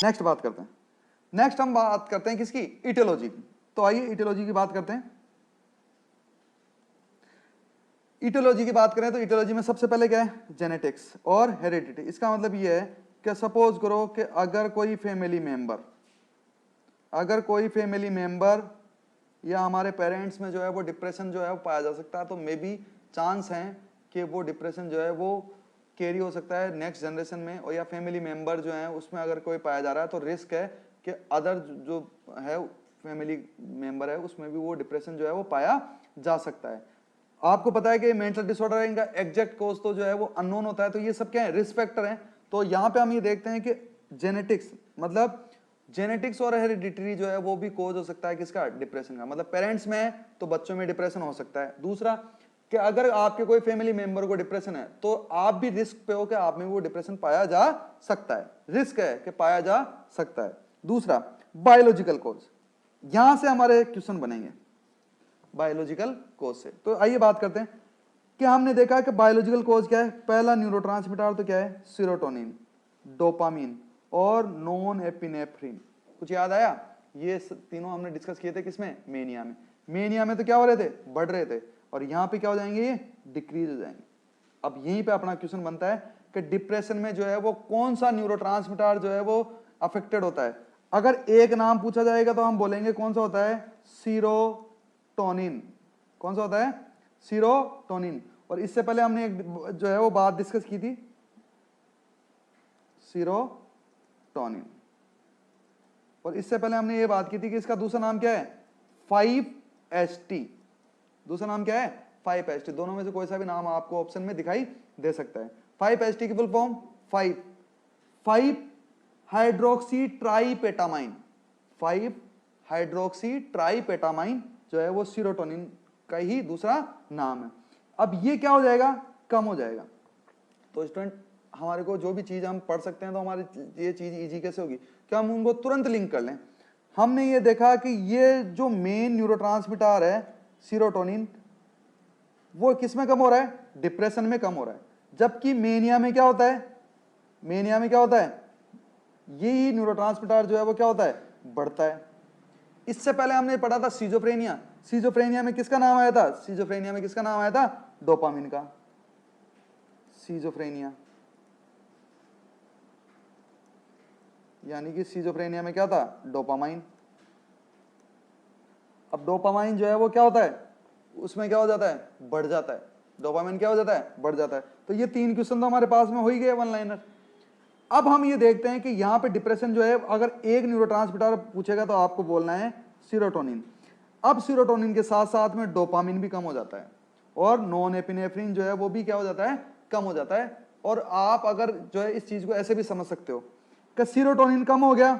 Next बात करते हैं, नेक्स्ट हम बात करते हैं किसकी, इटियोलॉजी की। तो आइए इटियोलॉजी की बात करते हैं। इटियोलॉजी की बात करें तो इटियोलॉजी में सबसे पहले क्या है, जेनेटिक्स और हेरिडिटी। इसका मतलब ये है कि सपोज करो कि अगर कोई फैमिली मेंबर या हमारे पेरेंट्स में जो है वो डिप्रेशन जो है वो पाया जा सकता है, तो मे बी चांस हैं कि वो डिप्रेशन जो है वो कैरी हो सकता है नेक्स्ट जनरेशन में, और या फैमिली मेंबर जो है उसमें अगर कोई पाया जा रहा है तो रिस्क है कि अदर जो है फैमिली मेंबर है उसमें भी वो डिप्रेशन जो है वो पाया जा सकता है। आपको पता है कि मेंटल डिसऑर्डर है, इनका एग्जैक्ट कॉज तो जो है वो अननोन होता है, तो ये सब क्या है, रिस्क फैक्टर हैं। तो यहां पे हम ये देखते हैं कि जेनेटिक्स, मतलब जेनेटिक्स और हेरिडिटरी जो है वो भी कोज हो सकता है किसका, डिप्रेशन का। मतलब पेरेंट्स में है तो बच्चों में डिप्रेशन हो सकता है। दूसरा कि अगर आपके कोई फैमिली मेंबर को डिप्रेशन है तो आप भी रिस्क पे हो कि आप में वो डिप्रेशन पाया जा सकता है, रिस्क है कि पाया जा सकता है। दूसरा बायोलॉजिकल कोज, यहां से हमारे क्वेश्चन बनेंगे बायोलॉजिकल कोज से। तो आइए बात करते हैं कि हमने देखा कि बायोलॉजिकल कोज क्या है। पहला न्यूरोट्रांसमीटर तो क्या है, सीरोटोनिन, डोपामिन और नॉन एपिनेफ्रिन। कुछ याद आया, ये तीनों हमने डिस्कस किए थे किसमें, मेनिया में। मेनिया में तो क्या हो रहे थे, बढ़ रहे थे, और यहां पे क्या हो जाएंगे, ये डिक्रीज हो जाएंगे। अब यहीं पे अपना क्वेश्चन बनता है कि डिप्रेशन में जो है वो कौन सा न्यूरोट्रांसमीटर जो है वो अफेक्टेड होता है। अगर एक नाम पूछा जाएगा तो हम बोलेंगे कौन सा होता है, सीरोटोनिन। कौन सा होता है, सीरोटोनिन। और इससे पहले हमने एक जो है वो बात डिस्कस की थी, सीरोटोनिन। और इससे पहले हमने ये बात की थी कि इसका दूसरा नाम क्या है, 5-HT। दूसरा नाम क्या है, 5-HT। दोनों में से कोई सा भी नाम आपको ऑप्शन में दिखाई दे सकता है। 5-HT की फुल फॉर्म 5 हाइड्रोक्सी ट्राइपेटामाइन। 5 हाइड्रोक्सी ट्राइपेटामाइन जो है वो सीरोटोनिन का ही दूसरा नाम है। अब ये क्या हो जाएगा, कम हो जाएगा। तो स्टूडेंट हमारे को जो भी चीज हम पढ़ सकते हैं तो हमारी ये चीज इजी कैसे होगी कि हम उनको तुरंत लिंक कर लें। हमने ये देखा कि ये जो मेन न्यूरोट्रांसमीटर है सीरोटोनिन, वो किस में कम हो रहा है, डिप्रेशन में कम हो रहा है। जबकि मेनिया में क्या होता है, मेनिया में क्या होता है, यही न्यूरोट्रांसमीटर जो है वो क्या होता है, बढ़ता है। इससे पहले हमने पढ़ा था सीजोफ्रेनिया। सीजोफ्रेनिया में किसका नाम आया था, सीजोफ्रेनिया में किसका नाम आया था, डोपामिन का। सीजोफ्रेनिया यानी कि सीजोफ्रेनिया में क्या था, डोपामाइन। अब डोपामाइन जो है वो क्या होता है, उसमें क्या हो जाता है, बढ़ जाता है। डोपामाइन क्या हो जाता है, बढ़ जाता है। तो ये 3 क्वेश्चन तो हमारे पास में हो ही गए, वन लाइनर। अब हम ये देखते हैं कि यहां पे डिप्रेशन जो है, अगर एक न्यूरोट्रांसमीटर पूछेगा तो आपको बोलना है सीरोटोनिन। अब सीरोटोनिन के साथ साथ में डोपामिन भी कम हो जाता है, और नॉन एपिनेफ्रिन जो है वो भी क्या हो जाता है, कम हो जाता है। और आप अगर जो है इस चीज को ऐसे भी समझ सकते हो कि सीरोटोनिन कम हो गया,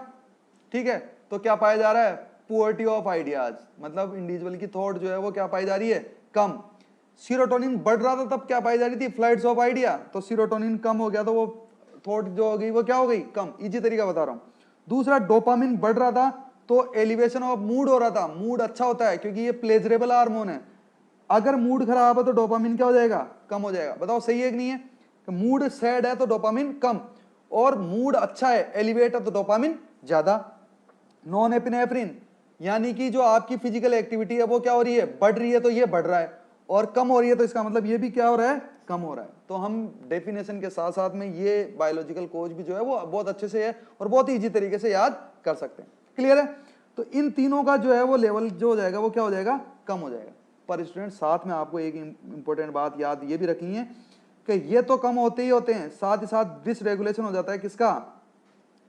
ठीक है, तो क्या पाया जा रहा है, पुअर्टी ऑफ आइडियाज, मतलब इंडिविजुअल की थॉट जो है वो क्या पाई जा रही है, कम। सीरोटोनिन बढ़ रहा था तब क्या पाई जा रही थी, फ्लाइट्स ऑफ आइडिया। तो सीरोटोनिन कम हो गया तो वो थॉट जो हो गई वो क्या हो गई, कम। इजी तरीका बता रहा हूं। दूसरा डोपामिन बढ़ रहा था तो एलिवेशन ऑफ मूड हो रहा था। मूड अच्छा होता है क्योंकि ये प्लेजरेबल हार्मोन है। अगर मूड खराब है तो डोपामिन क्या हो जाएगा, कम हो जाएगा। बताओ सही है कि नहीं है, मूड सैड है तो डोपामिन कम, और मूड अच्छा है एलिवेट है तो डोपामिन ज्यादा। नॉन एपिनेफ्रिन यानी कि जो आपकी फिजिकल एक्टिविटी है वो क्या हो रही है, बढ़ रही है तो ये बढ़ रहा है, और कम हो रही है तो इसका मतलब ये भी क्या हो रहा है, कम हो रहा है। तो हम डेफिनेशन के साथ साथ में ये बायोलॉजिकल कोज भी जो है वो बहुत अच्छे से है और बहुत ही इजी तरीके से याद कर सकते हैं। क्लियर है। तो इन तीनों का जो है वो लेवल जो हो जाएगा वो क्या हो जाएगा, कम हो जाएगा। पर स्टूडेंट साथ में आपको एक इंपॉर्टेंट बात याद ये भी रखनी है कि ये तो कम होते ही होते हैं, साथ ही साथ डिसरेगुलेशन हो जाता है किसका,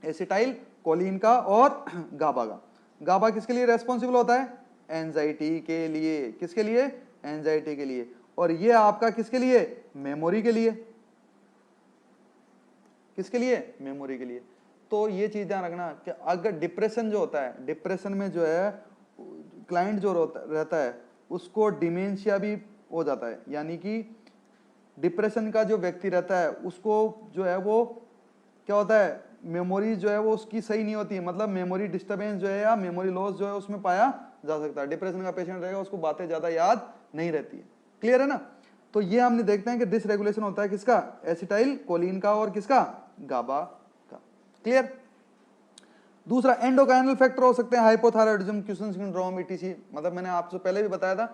एसिटाइल कोलिन का और गाबा का। गाबा किसके लिए रेस्पॉन्सिबल होता है, एंजाइटी के लिए। किसके लिए, एंजाइटी के लिए। और ये आपका किसके लिए, मेमोरी के लिए। किसके लिए, मेमोरी के लिए। तो ये चीज ध्यान रखना कि अगर डिप्रेशन जो होता है, डिप्रेशन में जो है क्लाइंट जो रहता है उसको डिमेंशिया भी हो जाता है। यानी कि डिप्रेशन का जो व्यक्ति रहता है उसको जो है वो क्या होता है, मेमोरी जो है वो उसकी सही नहीं होती है, मतलब मेमोरी डिस्टर्बेंस जो है या मेमोरी लॉस जो है उसमें पाया जा सकता है। डिप्रेशन का पेशेंट रहेगा उसको बातें ज्यादा याद नहीं रहती है। क्लियर है ना। तो ये हमने देखते हैं कि डिसरेगुलेशन होता है किसका, एसिटाइल कोलिन का और किसका, गाबा का। क्लियर। दूसरा एंडोक्राइनल फैक्टर हो सकते हैं, हाइपोथायराइडिज्म, क्यूशन सिंड्रोम, ईटीसी। मतलब मैंने आपसे पहले भी बताया था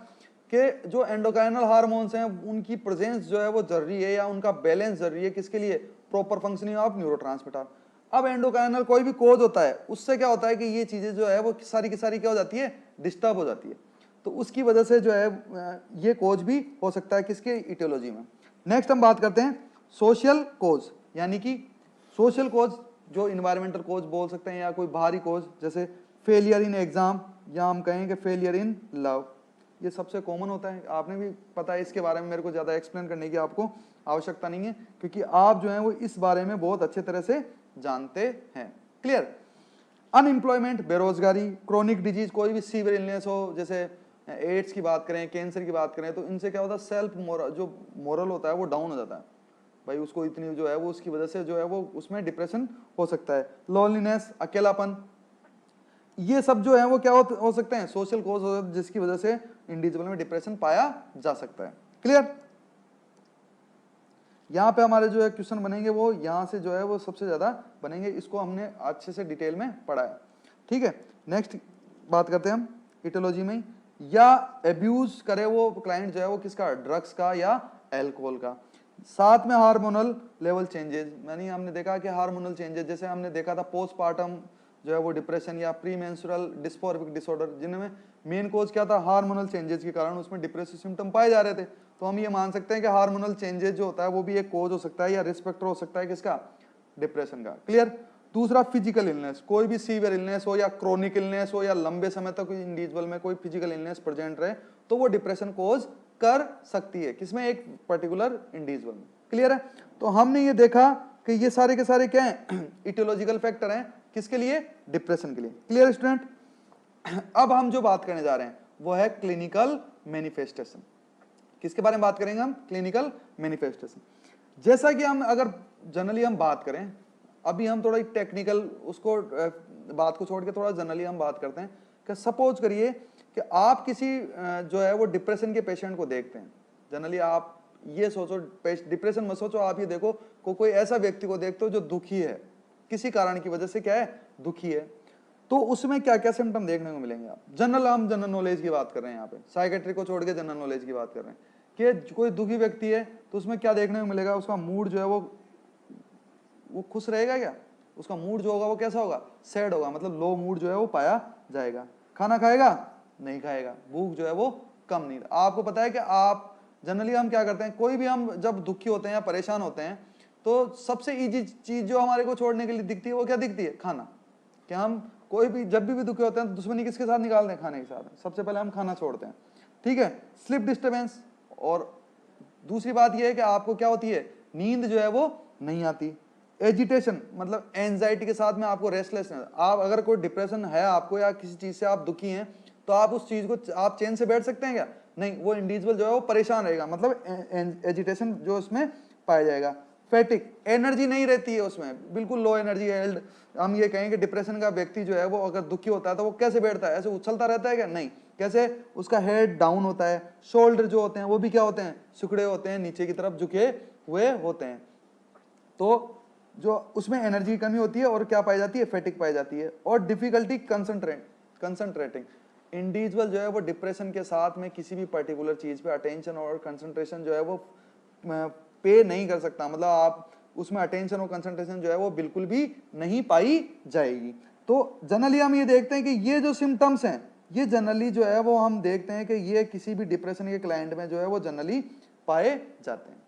कि जो एंडोक्राइनल हार्मोन्स हैं उनकी प्रेजेंस जो है वो जरूरी है, या उनका बैलेंस जरूरी है, किसके लिए? Proper functioning of neurotransmitter. अब एंडोक्राइनल कोई भी कोज होता है, उससे क्या होता है कि ये चीजें जो है वो सारी की सारी क्या हो जाती है? डिस्टर्ब हो जाती है। तो उसकी वजह से जो है ये कोज भी हो सकता है किसके? इटियोलॉजी में। नेक्स्ट हम बात करते हैं सोशल कोज, यानी कि सोशल कोज जो इन्वायरमेंटल कोज बोल सकते हैं, या कोई बाहरी कोज, जैसे फेलियर इन एग्जाम, या हम कहें कि फेलियर इन लव। ये सबसे कॉमन होता है, आपने भी पता है, इसके बारे में मेरे को ज़्यादा एक्सप्लेन करने की आपको आवश्यकता नहीं है, क्योंकि आप जो है वो इस बारे में बहुत अच्छे तरह से जानते हैं। क्लियर? अनएम्प्लॉयमेंट, बेरोजगारी, क्रोनिक डिजीज, कोई भी सीवियर इलनेस हो, जैसे एड्स की बात करें, कैंसर की बात करें, तो इनसे क्या होता है? सेल्फ जो मोरल होता है वो डाउन हो जाता है भाई, उसको इतनी जो है वो उसकी वजह से जो है वो उसमें डिप्रेशन हो सकता है। लोनलीनेस, अकेलापन, ये सब जो है वो क्या हो सकते हैं? सोशल कोज हो, जिसकी वजह से इंडिविजुअल में डिप्रेशन पाया जा सकता है। क्लियर? यहाँ पे हमारे जो है क्वेश्चन बनेंगे वो यहाँ से जो है वो सबसे ज्यादा बनेंगे, इसको हमने अच्छे से डिटेल में पढ़ा है। ठीक है, नेक्स्ट बात करते हैं हम इटियोलॉजी में। या एब्यूज करे वो क्लाइंट जो है वो किसका? ड्रग्स का या एल्कोहल का। साथ में हार्मोनल लेवल चेंजेस, यानी हमने देखा कि हार्मोनल चेंजेस, जैसे हमने देखा था पोस्टपार्टम जो है वो डिप्रेशन या प्री मेंस्ट्रुअल डिस्फोरिक डिसऑर्डर, जिनमें मेन कोज क्या था? हार्मोनल चेंजेस के कारण उसमें डिप्रेसिव सिम्टम पाए जा रहे थे। तो हम ये मान सकते हैं कि हार्मोनल चेंजेस जो होता है वो भी एक कोज हो सकता है, या रिस्क फैक्टर हो सकता है किसका? डिप्रेशन का। क्लियर? दूसरा फिजिकल इलनेस, कोई भी सीवियर इलनेस हो या क्रोनिक इलनेस हो, या लंबे समय तक इंडिविजुअल में कोई फिजिकल इलनेस प्रेजेंट रहे, तो वो डिप्रेशन कोज कर सकती है, किसमें? एक पर्टिकुलर इंडिविजुअल में। क्लियर है? तो हमने ये देखा कि ये सारे के सारे क्या हैं? इटियोलॉजिकल फैक्टर हैं, किसके लिए? डिप्रेशन के लिए। Clear student? अब हम जो बात करने जा रहे हैं वो है क्लिनिकल मैनिफेस्टेशन। किसके बारे में बात करेंगे हम? Clinical manifestation. जैसा कि हम अगर जनरली हम बात करें, अभी हम थोड़ा टेक्निकल उसको बात को छोड़ के थोड़ा जनरली हम बात करते हैं कि सपोज करिए कि आप किसी जो है वो डिप्रेशन के पेशेंट को देखते हैं। जनरली आप ये सोचो, डिप्रेशन मत सोचो, आप ये देखो कोई ऐसा व्यक्ति को देखते हो जो दुखी है, किसी कारण की वजह से क्या है? दुखी है। तो उसमें क्या क्या सिम्टम देखने को मिलेंगे? आप हम जनरल नॉलेज की बात कर रहे हैं, यहाँ पे साइकेट्री को छोड़ के जनरल नॉलेज की बात कर रहे हैं कि कोई दुखी व्यक्ति है तो उसमें क्या देखने को मिलेगा? उसका मूड जो है वो खुश रहेगा क्या? उसका मूड जो होगा वो कैसा होगा? सैड होगा, मतलब लो मूड जो है वो पाया जाएगा। खाना खाएगा? नहीं खाएगा। भूख जो है वो कम नहीं। आपको पता है कि आप जनरली हम क्या करते हैं, कोई भी हम जब दुखी होते हैं या परेशान होते हैं तो सबसे इजी चीज जो हमारे को छोड़ने के लिए दिखती है वो क्या दिखती है? खाना। कि हम कोई भी जब भी दुखी होते हैं तो दुश्मनी किसके साथ निकालते हैं? खाने के साथ। सबसे पहले हम खाना छोड़ते हैं। ठीक है, स्लीप डिस्टर्बेंस, और दूसरी बात यह है कि आपको क्या होती है? नींद जो है वो नहीं आती। एजिटेशन, मतलब एंजाइटी के साथ में आपको रेस्टलेसनेस। आप अगर कोई डिप्रेशन है आपको, या किसी चीज से आप दुखी हैं, तो आप उस चीज को आप चैन से बैठ सकते हैं क्या? नहीं, वो इंडिविजुअल जो है वो परेशान रहेगा, मतलब एजिटेशन जो उसमें पाया जाएगा। फैटिक, एनर्जी नहीं रहती है उसमें, बिल्कुल लो एनर्जी है। हम ये कहें कि डिप्रेशन का व्यक्ति जो है वो अगर दुखी होता है तो वो कैसे बैठता है? ऐसे उछलता रहता है क्या? नहीं। कैसे? उसका हेड डाउन होता है। शोल्डर जो होते हैं वो भी क्या होते हैं? सिकुड़े होते हैं, नीचे की तरफ झुके हुए होते हैं। तो जो उसमें एनर्जी की कमी होती है, और क्या पाई जाती है? फैटिक पाई जाती है। और डिफिकल्टी कंसंट्रेटिंग, इंडिविजुअल जो है वो डिप्रेशन के साथ में किसी भी पर्टिकुलर चीज पे अटेंशन और कंसंट्रेशन जो है वो पे नहीं कर सकता, मतलब आप उसमें अटेंशन और कंसंट्रेशन जो है वो बिल्कुल भी नहीं पाई जाएगी। तो जनरली हम ये देखते हैं कि ये जो सिम्टम्स हैं, ये जनरली जो है वो हम देखते हैं कि ये किसी भी डिप्रेशन के क्लाइंट में जो है वो जनरली पाए जाते हैं।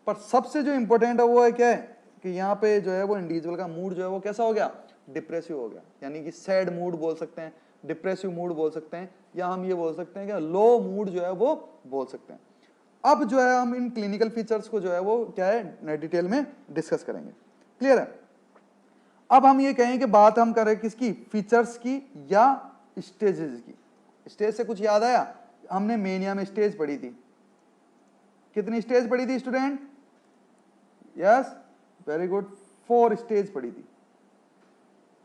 पर सबसे जो इंपॉर्टेंट है वो है क्या है कि यहाँ पे जो है वो इंडिविजुअल का मूड जो है वो कैसा हो गया? डिप्रेसिव हो गया, यानी कि सैड मूड बोल सकते हैं, डिप्रेसिव मूड बोल सकते हैं, या हम ये बोल सकते हैं कि लो मूड जो है वो बोल सकते हैं। अब जो है हम इन क्लिनिकल फीचर्स को जो है वो क्या है डिटेल में डिस्कस करेंगे। क्लियर है? अब हम ये कहें कि बात हम करें किसकी? फीचर्स की या स्टेजेस की। स्टेज से कुछ याद आया? हमने मेनिया में स्टेज पढ़ी थी। कितनी स्टेज पढ़ी थी student? Yes, very good, 4 stage पढ़ी थी।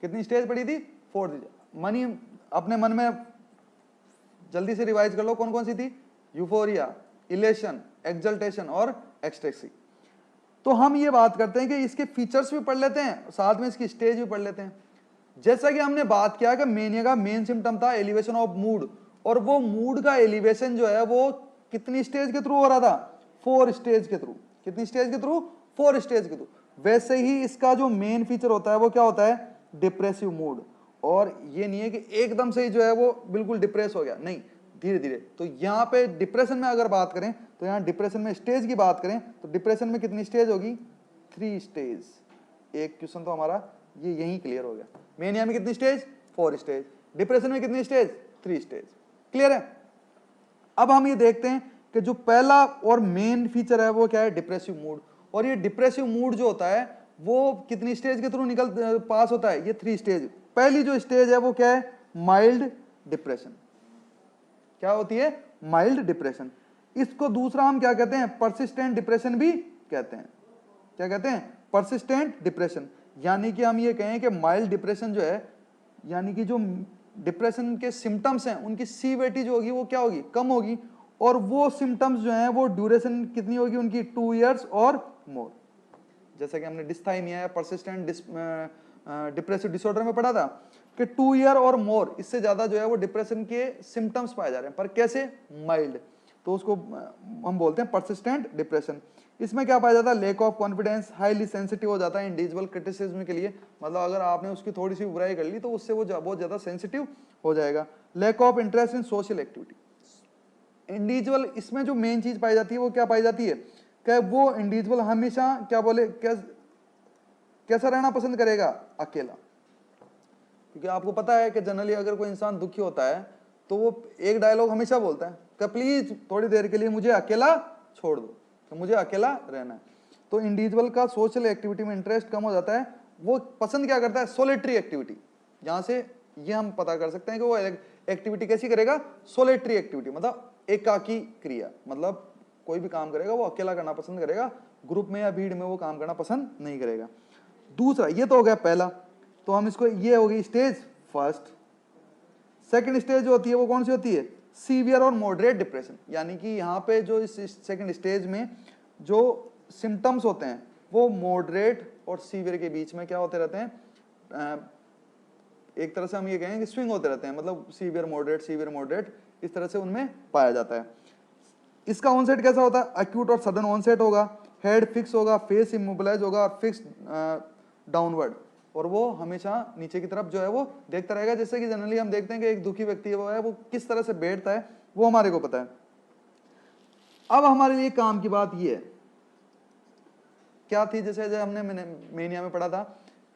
कितनी स्टेज पढ़ी थी? 4। मनी अपने मन में जल्दी से रिवाइज कर लो, कौन कौन सी थी? यूफोरिया, इलेशन, एक्सल्टेशन और एक्सटेसी। तो हम ये बात करते हैं कि इसके फीचर्स भी पढ़ लेते हैं, साथ में इसकी स्टेज भी पढ़ लेते हैं। जैसा कि हमने बात किया कि मेनिया का मेन सिम्टम था एलिवेशन ऑफ मूड, और वो मूड का एलिवेशन जो है वो कितनी स्टेज के थ्रू हो रहा था, 4 स्टेज के थ्रू। कितनी स्टेज के थ्रू, 4 स्टेज के थ्रू। वैसे ही इसका जो मेन फीचर होता है वो क्या होता है, डिप्रेसिव मूड। और ये नहीं है कि एकदम से ही जो है वो बिल्कुल डिप्रेस हो गया, नहीं, धीरे धीरे। तो यहाँ पे डिप्रेशन में अगर बात करें तो यहाँ डिप्रेशन में स्टेज की बात करें तो डिप्रेशन में कितनी स्टेज होगी, 3 स्टेज। एक क्वेश्चन तो हमारा ये यही क्लियर हो गया। मेनिया में कितनी स्टेज, 4 स्टेज। डिप्रेशन में कितनी स्टेज, 3 स्टेज। क्लियर है। अब हम ये देखते हैं कि जो पहला और मेन फीचर है वो क्या है, डिप्रेसिव मूड। और ये डिप्रेसिव मूड जो होता है वो कितनी स्टेज के थ्रू निकल पास होता है, ये 3 स्टेज। पहली जो स्टेज है वो क्या है, माइल्ड डिप्रेशन। क्या होती है, माइल्ड डिप्रेशन। इसको दूसरा हम क्या कहते हैं, परसिस्टेंट डिप्रेशन भी कहते हैं। क्या कहते हैं, परसिस्टेंट डिप्रेशन। यानी कि हम ये कहें कि माइल्ड डिप्रेशन जो है, यानी कि जो डिप्रेशन के सिम्टम्स हैं उनकी सीवियरिटी जो होगी वो क्या होगी, कम होगी। और वो सिम्टम्स जो हैं वो ड्यूरेशन कितनी होगी उनकी, 2 इयर्स और मोर। जैसा कि हमने डिस्थाइमिया या परसिस्टेंट डिप्रेसिव डिसऑर्डर में पढ़ा था कि 2 ईयर और मोर, इससे ज्यादा जो है वो डिप्रेशन के सिम्टम्स पाए जा रहे हैं, पर कैसे, माइल्ड। तो उसको हम बोलते हैं परसिस्टेंट डिप्रेशन। इसमें क्या पाया जाता है, lack of confidence, highly sensitive हो जाता है इंडिविजुअल क्रिटिसिज्म के लिए। मतलब अगर आपने उसकी थोड़ी सी बुराई कर ली तो उससे वो बहुत ज्यादा सेंसिटिव हो जाएगा। Lack of interest in social activity. Individual, इसमें जो मेन चीज पाई जाती है वो क्या पाई जाती है कि वो इंडिविजुअल हमेशा क्या बोले, कैसा रहना पसंद करेगा, अकेला। क्योंकि आपको पता है कि जनरली अगर कोई इंसान दुखी होता है तो वो एक डायलॉग हमेशा बोलता है कि प्लीज थोड़ी देर के लिए मुझे अकेला छोड़ दो, तो मुझे अकेला रहना है। तो इंडिविजुअल का सोशल एक्टिविटी में इंटरेस्ट कम हो जाता है। वो पसंद क्या करता है, सोलिटरी एक्टिविटी। जहां से ये हम पता कर सकते हैं कि वो एक्टिविटी कैसी करेगा, सोलिटरी एक्टिविटी, मतलब एकाकी क्रिया। मतलब कोई भी काम करेगा वो अकेला करना पसंद करेगा, ग्रुप में या भीड़ में वो काम करना पसंद नहीं करेगा। दूसरा, ये तो हो गया पहला, तो हम इसको, ये होगी स्टेज फर्स्ट। सेकंड स्टेज जो होती है वो कौन सी होती है, सीवियर और मॉडरेट डिप्रेशन। यानी कि यहाँ पे जो इस सेकंड स्टेज में जो सिम्टम्स होते हैं वो मॉडरेट और सीवियर के बीच में क्या होते रहते हैं, एक तरह से हम ये कहें कि स्विंग होते रहते हैं। मतलब सीवियर मॉडरेट इस तरह से उनमें पाया जाता है। इसका ऑनसेट कैसा होता है, एक्यूट और सडन ऑनसेट होगा, हेड फिक्स होगा, फेस इमोबिलाइज होगा और फिक्स डाउनवर्ड, और वो हमेशा नीचे की तरफ जो है वो देखता रहेगा। जैसे कि जनरली हम देखते हैं कि एक दुखी व्यक्ति है वो किस तरह से बैठता है वो हमारे को पता है। अब हमारे लिए काम की बात ये है, क्या थी, जैसे हमने मेनिया में पढ़ा था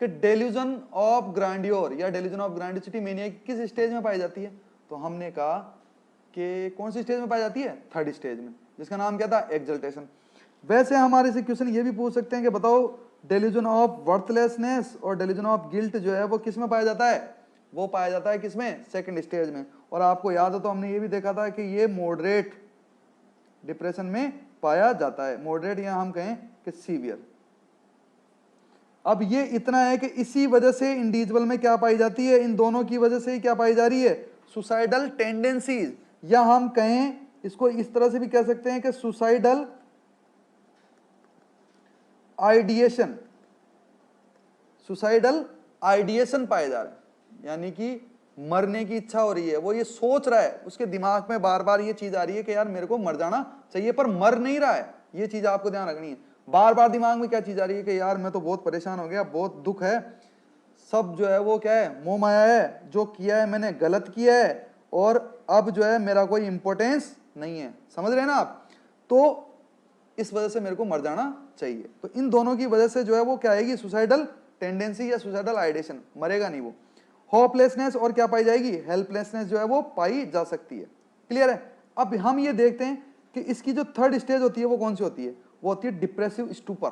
कि डेल्यूजन ऑफ ग्रैंडियोर या डेल्यूजन ऑफ ग्रैंडियोसिटी मेनिया किस स्टेज में पाई जाती है। तो हमने कहा कि कौन सी स्टेज में पाई जाती है, थर्ड स्टेज में, जिसका नाम क्या था, एक्सल्टेशन। वैसे हमारे से क्वेश्चन ये भी पूछ सकते हैं कि बताओ डेल्यूजन ऑफ वर्थलेसनेस और डेल्यूजन ऑफ गिल्ट जो है वो किस में पाया जाता है, वो पाया जाता है किसमें, सेकंड स्टेज में। और आपको याद है तो हमने ये भी देखा था कि ये मॉडरेट डिप्रेशन में पाया जाता है, मॉडरेट या हम कहें कि सीवियर। अब ये इतना है कि इसी वजह से इंडिविजुअल में क्या पाई जाती है, इन दोनों की वजह से ही क्या पाई जा रही है, सुसाइडल टेंडेंसीज, या हम कहें इसको इस तरह से भी कह सकते हैं कि सुसाइडल आइडिएशन, सुसाइडल आइडिएशन पाए जा रहे हैं। यानी कि मरने की इच्छा हो रही है, वो ये सोच रहा है, उसके दिमाग में बार बार ये चीज आ रही है कि यार मेरे को मर जाना चाहिए, पर मर नहीं रहा है। ये चीज आपको ध्यान रखनी है। बार बार दिमाग में क्या चीज आ रही है कि यार मैं तो बहुत परेशान हो गया, बहुत दुख है, सब जो है वो क्या है, मोह माया है, जो किया है मैंने गलत किया है, और अब जो है मेरा कोई इंपॉर्टेंस नहीं है। समझ रहे हैं ना आप। तो इस वजह से मेरे को मर जाना चाहिए। तो इन दोनों की वजह से जो है वो क्या आएगी, सुसाइडल टेंडेंसी या सुसाइडल आइडिएशन। मरेगा नहीं वो। होपलेसनेस और क्या पाई जाएगी, हेल्पलेसनेस जो है वो पाई जा सकती है। क्लियर है। अब हम ये देखते हैं कि इसकी जो थर्ड स्टेज होती है वो कौन सी होती है, वो होती है डिप्रेसिव स्टूपर।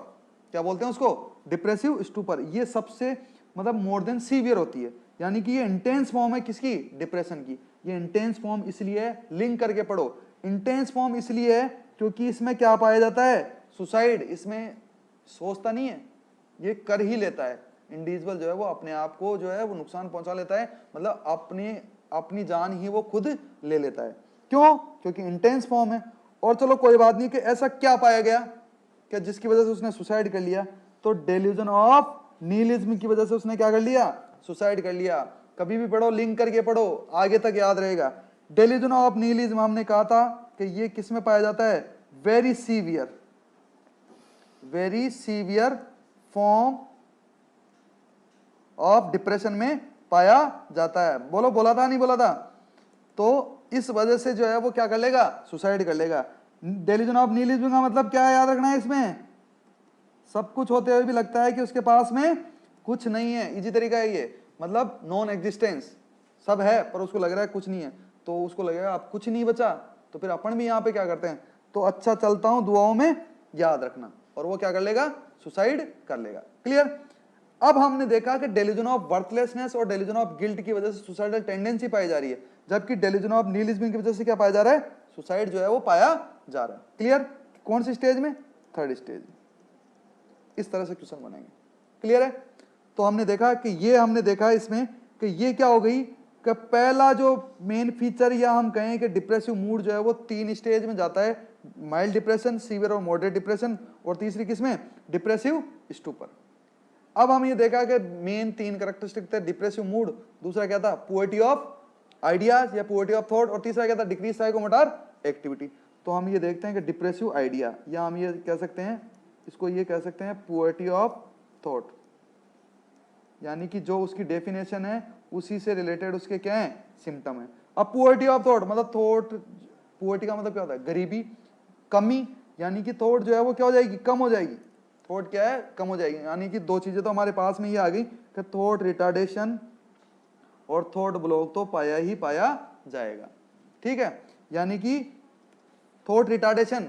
क्या बोलते हैं उसको, डिप्रेसिव स्टूपर। ये सबसे मतलब मोर देन सीवियर होती है। यानी कि ये इंटेंस फॉर्म है किसकी, डिप्रेशन की। ये इंटेंस फॉर्म इसलिए, लिंक करके पढ़ो, इंटेंस फॉर्म इसलिए है क्योंकि इसमें क्या पाया जाता है, सुसाइड। इसमें सोचता नहीं है, ये कर ही लेता है। इंडिविजुअल जो है वो अपने आप को जो है वो नुकसान पहुंचा लेता है, मतलब अपनी जान ही वो खुद ले लेता है। क्यों, क्योंकि इंटेंस फॉर्म है। और चलो कोई बात नहीं कि ऐसा क्या पाया गया कि जिसकी वजह से उसने सुसाइड कर लिया, तो डेल्यूजन ऑफ निहिलिज्म की वजह से उसने क्या कर लिया, सुसाइड कर लिया। कभी भी पढ़ो लिंक करके पढ़ो, आगे तक याद रहेगा। डेल्यूजन ऑफ निहिलिज्म हमने कहा था कि ये किस में पाया जाता है, very severe form of depression में पाया जाता है। बोलो, बोला था नहीं बोला था? तो इस वजह से जो है वो क्या कर लेगा, सुसाइड कर लेगा। डेल्यूजन ऑफ निहिलिज्म का मतलब क्या है, याद रखना है, इसमें सब कुछ होते हुए भी लगता है कि उसके पास में कुछ नहीं है। इजी तरीका है ये, मतलब नॉन एग्जिस्टेंस, सब है पर उसको लग रहा है कुछ नहीं है, तो उसको लगेगा अब कुछ नहीं बचा। तो फिर अपन भी यहाँ पे क्या करते हैं, तो अच्छा चलता हूं दुआओं में याद रखना, और वो क्या कर लेगा, सुसाइड कर लेगा। क्लियर? अब हमने देखा कि डेल्यूजन ऑफ वर्थलेसनेस और डेल्यूजन ऑफ गिल्ट की वजह से सुसाइडल टेंडेंसी पाई जा रही है, जबकि डेल्यूजन ऑफ निहिलिज्म की वजह से क्या पाया जा रहा है, सुसाइड जो है वो पाया जा रहा है। क्लियर? कौन सी स्टेज में, थर्ड स्टेज। इस तरह से क्वेश्चन बनेंगे। क्लियर है? तो हमने देखा कि ये हमने देखा इसमें कि ये क्या हो गई कि पहला जो मेन फीचर या हम कहें कि डिप्रेसिव मूड जो है वो 3 स्टेज में जाता है, माइल्ड डिप्रेशन, सीवियर और मॉडरेट डिप्रेशन, और तीसरी किसमें, डिप्रेसिव स्टूपर। अब हम ये देखा कि मेन 3 कैरेक्टरिस्टिक थे, डिप्रेसिव मूड, दूसरा क्या था, पुअर्टी ऑफ आइडियाज या पुअर्टी ऑफ थॉट, और तीसरा क्या था, डिक्रीज साइकोमोटर एक्टिविटी। तो हम ये देखते हैं कि डिप्रेसिव आइडिया, या हम ये कह सकते हैं, इसको ये कह सकते हैं पुअर्टी ऑफ थॉट, यानी कि जो उसकी डेफिनेशन है उसी से रिलेटेड उसके क्या है, सिम्टम है। अब पुअर्टी ऑफ थॉट मतलब थॉट, पुअर्टी का मतलब क्या होता है, गरीबी, कमी, यानी कि थॉट जो है वो क्या हो जाएगी, कम हो जाएगी। थॉट क्या है, कम हो जाएगी। यानी कि 2 चीजें तो हमारे पास में ये आ गई कि थॉट रिटार्डेशन और थॉट ब्लॉक तो पाया ही पाया जाएगा। ठीक है, यानी कि थॉट रिटार्डेशन,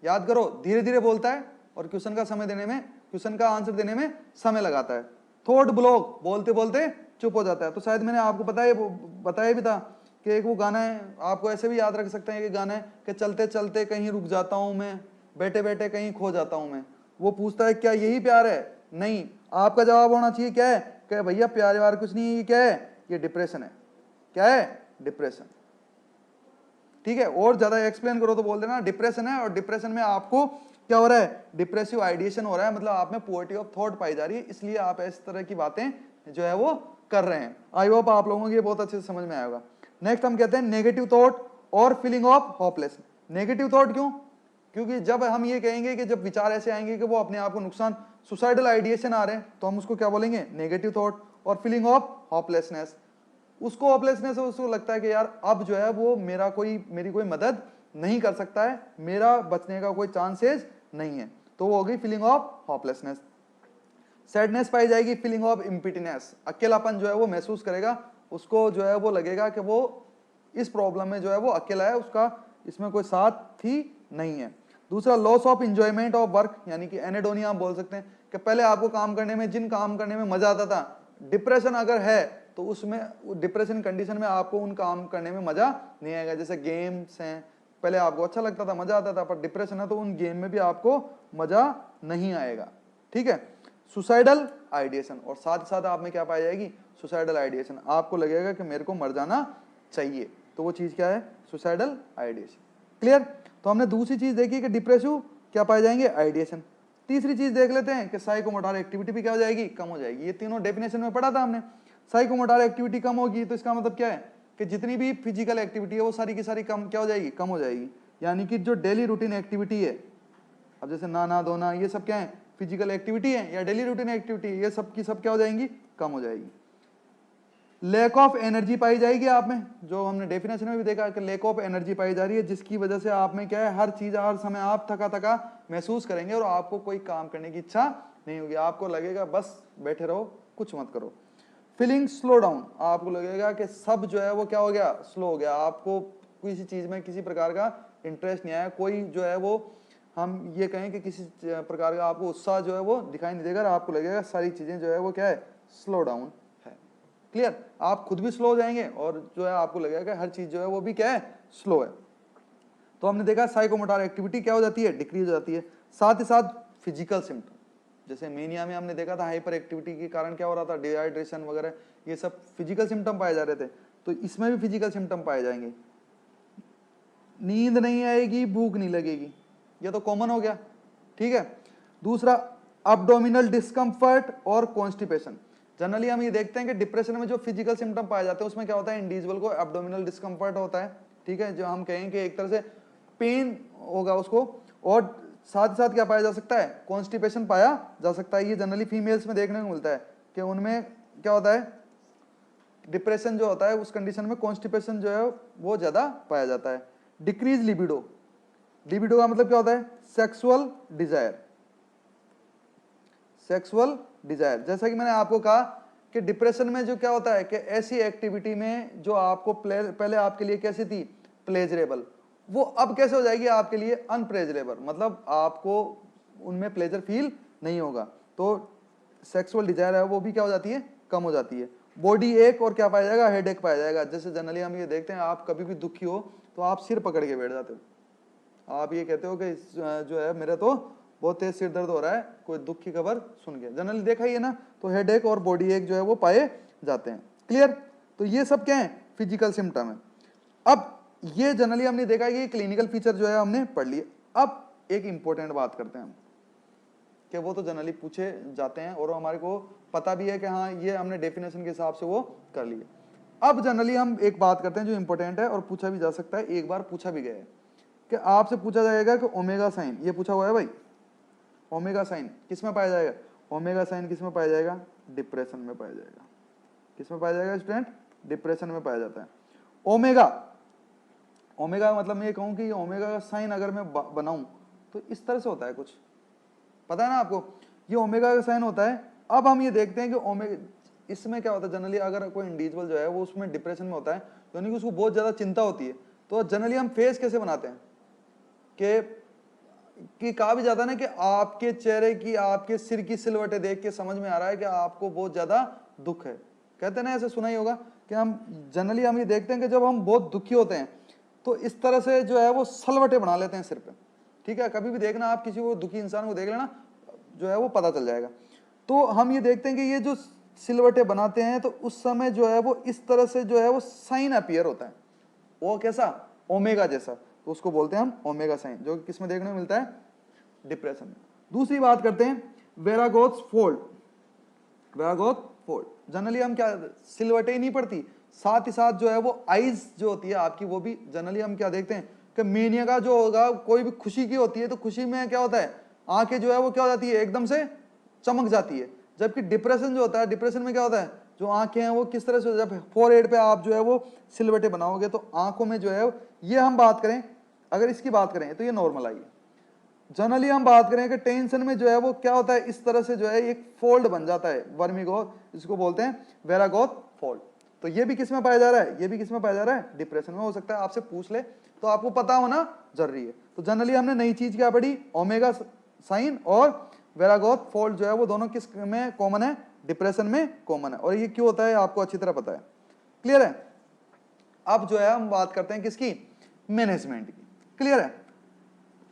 याद करो, धीरे धीरे बोलता है और क्वेश्चन का समय देने में, क्वेश्चन का आंसर देने में समय लगाता है। थॉट ब्लॉक, बोलते बोलते चुप हो जाता है। तो शायद मैंने आपको बताया भी था कि एक वो गाना है, आपको ऐसे भी याद रख सकते हैं कि गाना है कि चलते चलते कहीं रुक जाता हूं मैं, बैठे बैठे कहीं खो जाता हूं मैं। वो पूछता है क्या यही प्यार है? नहीं, आपका जवाब होना चाहिए क्या है, कि भैया प्यार व्यार कुछ नहीं है, ये क्या है, ये डिप्रेशन है। क्या है, डिप्रेशन। ठीक है, और ज्यादा एक्सप्लेन करो तो बोल देना डिप्रेशन है, और डिप्रेशन में आपको क्या हो रहा है, डिप्रेसिव आइडिएशन हो रहा है, मतलब आप में पुअर्टी ऑफ थॉट पाई जा रही है, इसलिए आप इस तरह की बातें जो है वो कर रहे हैं। आई होप आप लोगों को ये बहुत अच्छे से समझ में आएगा। नेक्स्ट हम कहते हैं नेगेटिव थॉट और feeling of hopeless. Negative thought क्यों? क्योंकि जब हम ये कहेंगे कि जब विचार ऐसे आएंगे कि वो अपने आप को नुकसान, सुसाइडल आइडिएशन आ रहे हैं, तो हम उसको क्या बोलेंगे, नेगेटिव थॉट। और फीलिंग ऑफ होपलेसनेस, उसको होपलेसनेस है, उसको लगता है कि यार अब जो है वो मेरी कोई मदद नहीं कर सकता है, मेरा बचने का कोई चांसेस नहीं है, तो वो हो गई फीलिंग ऑफ होपलेसनेस। सैडनेस पाई जाएगी, फीलिंग ऑफ इम्पिटीनेस, अकेलापन जो है वो महसूस करेगा, उसको जो है वो लगेगा कि वो इस प्रॉब्लम में जो है वो अकेला है, उसका इसमें कोई साथ ही नहीं है। दूसरा loss of enjoyment of work, यानी कि एनेडोनिया आप बोल सकते हैं कि पहले आपको काम करने में, जिन काम करने में मजा आता था, डिप्रेशन अगर है तो उसमें, डिप्रेशन कंडीशन में आपको उन काम करने में मजा नहीं आएगा। जैसे गेम्स हैं, पहले आपको अच्छा लगता था, मजा आता था, पर डिप्रेशन है तो उन गेम में भी आपको मजा नहीं आएगा। ठीक है, सुसाइडल आइडिएशन, और साथ ही साथ आप में क्या पाई जाएगी, सुसाइडल आइडिएशन, आपको लगेगा कि मेरे को मर जाना चाहिए, तो वो चीज क्या है, सुसाइडल आइडिएशन। क्लियर? तो हमने दूसरी चीज देखी कि डिप्रेसिव क्या पाए जाएंगे, आइडिएशन। तीसरी चीज देख लेते हैं कि साइकोमोटर एक्टिविटी भी क्या हो जाएगी, कम हो जाएगी। ये तीनों डेफिनेशन में पढ़ा था हमने। साइकोमोटर एक्टिविटी कम होगी तो इसका मतलब क्या है कि जितनी भी फिजिकल एक्टिविटी है वो सारी की सारी कम क्या हो जाएगी, कम हो जाएगी। यानी कि जो डेली रूटीन एक्टिविटी है, अब जैसे नहाना धोना, ये सब क्या है, फिजिकल एक्टिविटी है या डेली रूटीन एक्टिविटी, ये सब की सब क्या हो जाएंगी, कम हो जाएगी। लैक ऑफ एनर्जी पाई जाएगी आप में, जो हमने डेफिनेशन में भी देखा कि लैक ऑफ एनर्जी पाई जा रही है, जिसकी वजह से आप में क्या है, हर चीज हर समय आप थका थका महसूस करेंगे और आपको कोई काम करने की इच्छा नहीं होगी, आपको लगेगा बस बैठे रहो, कुछ मत करो। फीलिंग स्लो डाउन, आपको लगेगा कि सब जो है वो क्या हो गया, स्लो हो गया, आपको किसी चीज में किसी प्रकार का इंटरेस्ट नहीं आया, कोई जो है वो, हम ये कहें कि किसी प्रकार का आपको उत्साह जो है वो दिखाई नहीं देगा, आपको लगेगा सारी चीजें जो है वो क्या है, स्लो डाउन है। क्लियर? आप खुद भी स्लो हो जाएंगे और जो है आपको लगेगा कि हर चीज जो है वो भी क्या है, स्लो है। तो हमने देखा साइकोमोटर एक्टिविटी क्या हो जाती है, डिक्रीज हो जाती है। साथ ही साथ फिजिकल सिम्टम, जैसे मेनिया में हमने देखा था हाइपर एक्टिविटी के कारण क्या हो रहा था, डिहाइड्रेशन वगैरह, ये सब फिजिकल सिम्टम पाए जा रहे थे, तो इसमें भी फिजिकल सिम्टम पाए जाएंगे। नींद नहीं आएगी, भूख नहीं लगेगी, ये तो कॉमन हो गया। ठीक है, दूसरा अब्डोमिनल डिस्कम्फर्ट और कॉन्स्टिपेशन, जनरली हम ये देखते हैं कि डिप्रेशन में जो फिजिकल सिम्टम पाए जाते हैं उसमें क्या होता है, इंडिविजुअल को एब्डोमिनल डिस्कम्फर्ट होता है, ठीक है, जो हम कहें कि एक तरह से पेन होगा उसको, और साथ ही साथ क्या पाया जा सकता है, कॉन्स्टिपेशन पाया जा सकता है। ये जनरली फीमेल्स में देखने को मिलता है कि उनमें क्या होता है, डिप्रेशन जो होता है उस कंडीशन में कॉन्स्टिपेशन जो है वो ज्यादा पाया जाता है। डिक्रीज लिबिडो, लिबिडो का मतलब क्या होता है, सेक्सुअल डिजायर, सेक्सुअल डिजायर। जैसा कि मैंने आपको कहा कि डिप्रेशन में जो क्या होता है कि ऐसी एक्टिविटी में जो आपको पहले आपके लिए कैसी थी, प्लेजरेबल, वो अब कैसे हो जाएगी आपके लिए अनप्लेजरेबल, मतलब आपको उनमें प्लेजर फील नहीं होगा। तो सेक्सुअल डिजायर है वो भी क्या हो जाती है, कम हो जाती है। बॉडी एक और क्या पाया जाएगा, हेड एक पाया जाएगा। जैसे जनरली हम ये देखते हैं, आप कभी भी दुखी हो तो आप सिर पकड़ के बैठ जाते हो, आप ये कहते हो कि जो है मेरे तो बहुत तेज सिर दर्द हो रहा है कोई दुख की खबर सुन के, जनरली देखा ही है ना, तो हेडेक और बॉडी एक जो है वो पाए जाते हैं। क्लियर, तो ये सब क्या है, फिजिकल सिम्टम है। अब ये जनरली हमने देखा कि क्लिनिकल फीचर जो है हमने पढ़ लिए। अब एक इंपॉर्टेंट बात करते हैं हम कि वो तो जनरली पूछे जाते हैं और हमारे को पता भी है कि हाँ ये हमने डेफिनेशन के हिसाब से वो कर लिए। अब जनरली हम एक बात करते हैं जो इंपॉर्टेंट है और पूछा भी जा सकता है, एक बार पूछा भी गया है कि आपसे पूछा जाएगा कि ओमेगा साइन, ये पूछा हुआ है भाई, ओमेगा साइन किस में पाया जाएगा, ओमेगा साइन किस में पाया जाएगा, डिप्रेशन में पाया जाएगा। किस में पाया जाएगा स्टूडेंट, डिप्रेशन में पाया जाता है। ओमेगा, ओमेगा का मतलब मैं ये कहूं कि ओमेगा का साइन अगर मैं बनाऊं तो इस तरह से होता है, कुछ पता है ना आपको, ये ओमेगा का साइन होता है। अब हम ये देखते हैं कि ओमेगा, इसमें क्या होता है, जनरली अगर कोई इंडिविजुअल जो है वो उसमें डिप्रेशन में होता है, यानी कि उसको बहुत ज्यादा चिंता होती है, तो जनरली हम फेस कैसे बनाते हैं कि कहा भी जाता है ना कि आपके चेहरे की, आपके सिर की सिलवटें देख के समझ में आ रहा है कि आपको बहुत ज्यादा दुख है। कहते हैं ना, ऐसे सुना ही होगा कि हम जनरली हम ये देखते हैं कि जब हम बहुत दुखी होते हैं तो इस तरह से जो है वो सलवटें बना लेते हैं सिर पे, ठीक है। कभी भी देखना आप किसी को दुखी इंसान को देख लेना, जो है वो पता चल जाएगा। तो हम ये देखते हैं कि ये जो सिलवटें बनाते हैं तो उस समय जो है वो इस तरह से जो है वो साइन अपीयर होता है, वो कैसा, ओमेगा जैसा, तो उसको बोलते हैं हम ओमेगा साइन, जो कि किसमें देखने को मिलता है, डिप्रेशन में। दूसरी बात करते हैं वेरागोथ फोल्ड, वेरागोथ फोल्ड जनरली हम क्या, सिलवटें ही नहीं पड़ती, साथ ही साथ जो है वो आईज जो होती है आपकी, वो भी जनरली हम क्या देखते हैं कि मेनिया का जो होगा, कोई भी खुशी की होती है तो खुशी में क्या होता है, आंखें जो है वो क्या हो जाती है, एकदम से चमक जाती है। जबकि डिप्रेशन जो होता है, डिप्रेशन में क्या होता है, जो आंखें हैं वो किस तरह से, जब फोरहेड पे आप जो है वो सिलवटें बनाओगे तो आंखों में जो है, ये हम बात करें, अगर इसकी बात करें तो ये नॉर्मल आई है। जनरली हम बात करें कि टेंशन में जो है वो क्या होता है, इस तरह से जो है एक फोल्ड बन जाता है, वर्मिगोथ, इसको बोलते हैं वेरागोथ फोल्ड। तो ये भी किस में पाया जा रहा है, ये भी किस में पाया जा रहा है, डिप्रेशन में। हो सकता है आपसे पूछ ले तो आपको पता होना जरूरी है। तो जनरली हमने नई चीज क्या पढ़ी, ओमेगा साइन और वेरागोथ फोल्ड जो है वो दोनों किस में कॉमन है, डिप्रेशन में कॉमन है, और ये क्यों होता है आपको अच्छी तरह पता है। क्लियर है। अब जो है हम बात करते हैं किसकी, मैनेजमेंट की। क्लियर है।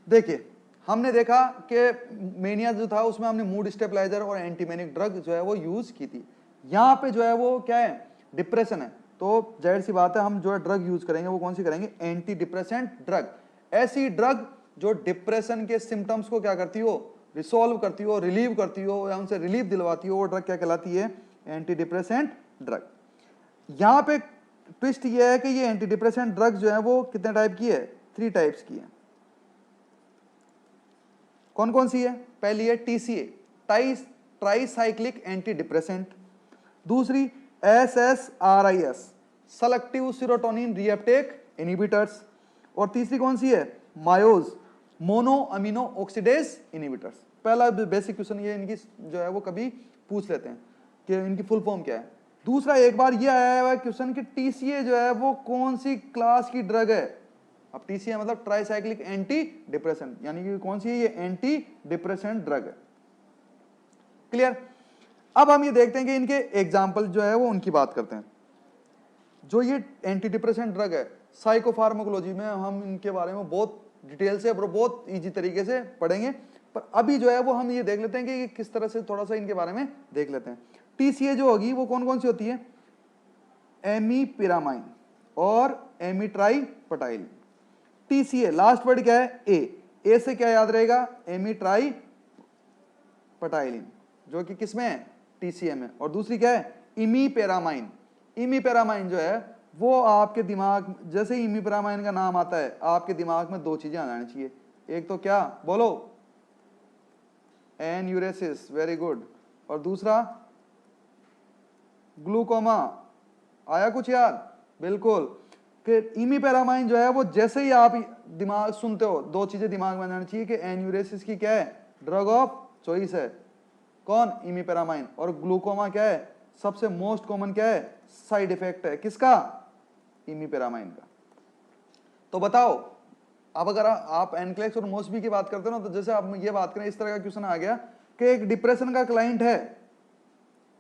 देखिए हमने देखा कि मेनिया जो था उसमें हमने मूड स्टेबलाइजर और एंटीमेनिक ड्रग जो है वो यूज की थी। यहाँ पे जो है वो क्या है, डिप्रेशन है, तो जाहिर सी बात है हम जो है ड्रग यूज करेंगे वो कौन सी करेंगे, एंटी डिप्रेसेंट ड्रग। ऐसी ड्रग जो डिप्रेशन के सिम्टम्स को क्या करती हो, रिसोल्व करती हो, रिलीव करती हो या उनसे रिलीफ दिलवाती हो, वो ड्रग क्या कहलाती है, एंटी डिप्रेसेंट ड्रग। यहाँ पे ट्विस्ट ये है कि ये एंटी डिप्रेसेंट ड्रग जो है वो कितने टाइप की है, 3 टाइप्स की है। कौन कौन सी है, पहली है टीसीए, ट्राईसाइक्लिक एंटी डिप्रेसेंट। दूसरी एसएसआरआईएस, सेलेक्टिव सीरोटोनिन रीअपटेक इनहिबिटर्स। और तीसरी कौन सी है, मायोज, मोनो अमीनो ऑक्सीडेज इनहिबिटर्स। पहला बेसिक क्वेश्चन ये इनकी जो है वो कभी पूछ लेते हैं कि इनकी फुल फॉर्म क्या है। दूसरा एक बार ये आया हुआ क्वेश्चन कि टीसीए जो है वो कौन सी क्लास की ड्रग है। अब टीसीए मतलब ट्राईसाइक्लिक एंटी डिप्रेसेंट, यानी कि कौन सी है, ये एंटी डिप्रेसेंट ड्रग है। क्लियर। अब हम ये देखते हैं कि इनके एग्जाम्पल जो है वो उनकी बात करते हैं। जो ये एंटी डिप्रेसेंट ड्रग है, साइकोफार्माकोलॉजी में हम इनके बारे में बहुत डिटेल से और बहुत इजी तरीके से पढ़ेंगे, पर अभी जो है वो हम ये देख लेते हैं कि किस तरह से थोड़ा सा इनके बारे में देख लेते हैं। टीसीए जो होगी वो कौन कौन सी होती है, एमीपिरामाइन और एमीट्राइपटाइलिन। टीसीए लास्ट वर्ड क्या है, ए से क्या याद रहेगा, एमीट्राइपटाइलिन, जो कि किसमें है, TCM है, और दूसरी क्या है, इमीपेरामाइन। इमीपेरामाइन जो है वो आपके दिमाग, जैसे ही इमीपेरामाइन का नाम आता है आपके दिमाग में दो चीजें आ जानी चाहिए, एक तो क्या बोलो, एन्यूरेसिस, वेरी गुड, और दूसरा ग्लूकोमा। आया कुछ याद? बिल्कुल, कि इमीपेरामाइन जो है वो जैसे ही आप दिमाग सुनते हो दो चीजें दिमाग में आनी चाहिए कि एन्यूरेसिस की क्या है, ड्रग ऑफ चॉइस है, कौन, इमीपेरामाइन, और ग्लूकोमा क्या है, सबसे मोस्ट कॉमन क्या है, साइड इफेक्ट है, किसका, इमीपेरामाइन का। तो बताओ, अब अगर आप एनक्लेक्स और मोसबी की बात करते हो ना, तो जैसे आप ये बात करें, इस तरह का क्वेश्चन आ गया कि एक डिप्रेशन का क्लाइंट है,